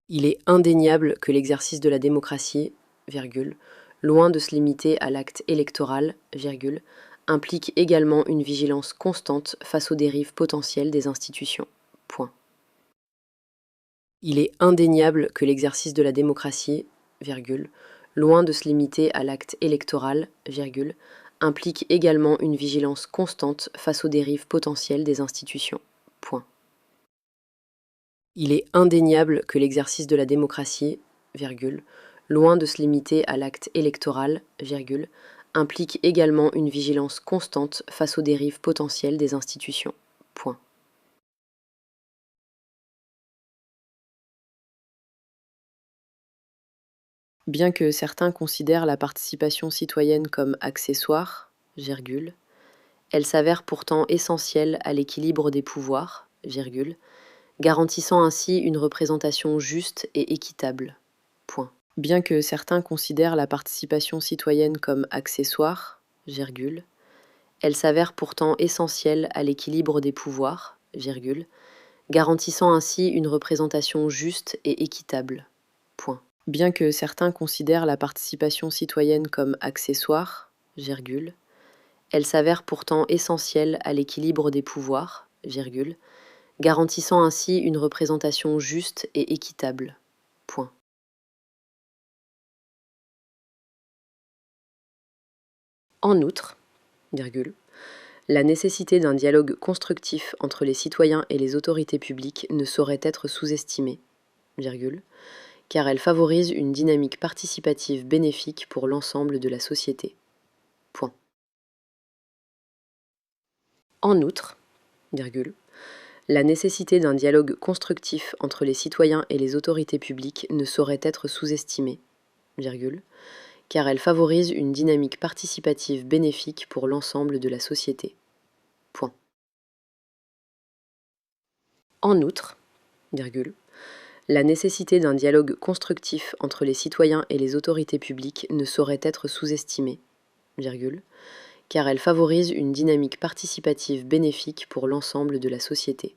Il est indéniable que l'exercice de la démocratie, loin de se limiter à l'acte électoral, implique également une vigilance constante face aux dérives potentielles des institutions. Point. Il est indéniable que l'exercice de la démocratie, loin de se limiter à l'acte électoral, implique également une vigilance constante face aux dérives potentielles des institutions. Point. Il est indéniable que l'exercice de la démocratie, loin de se limiter à l'acte électoral, implique également une vigilance constante face aux dérives potentielles des institutions. Point. Bien que certains considèrent la participation citoyenne comme accessoire, elle s'avère pourtant essentielle à l'équilibre des pouvoirs, garantissant ainsi une représentation juste et équitable. Point. Bien que certains considèrent la participation citoyenne comme accessoire, elle s'avère pourtant essentielle à l'équilibre des pouvoirs, garantissant ainsi une représentation juste et équitable. Point. Bien que certains considèrent la participation citoyenne comme accessoire, elle s'avère pourtant essentielle à l'équilibre des pouvoirs, garantissant ainsi une représentation juste et équitable. Point. En outre, la nécessité d'un dialogue constructif entre les citoyens et les autorités publiques ne saurait être sous-estimée, car elle favorise une dynamique participative bénéfique pour l'ensemble de la société. Point. En outre, la nécessité d'un dialogue constructif entre les citoyens et les autorités publiques ne saurait être sous-estimée, car elle favorise une dynamique participative bénéfique pour l'ensemble de la société. Point. En outre, la nécessité d'un dialogue constructif entre les citoyens et les autorités publiques ne saurait être sous-estimée, car elle favorise une dynamique participative bénéfique pour l'ensemble de la société.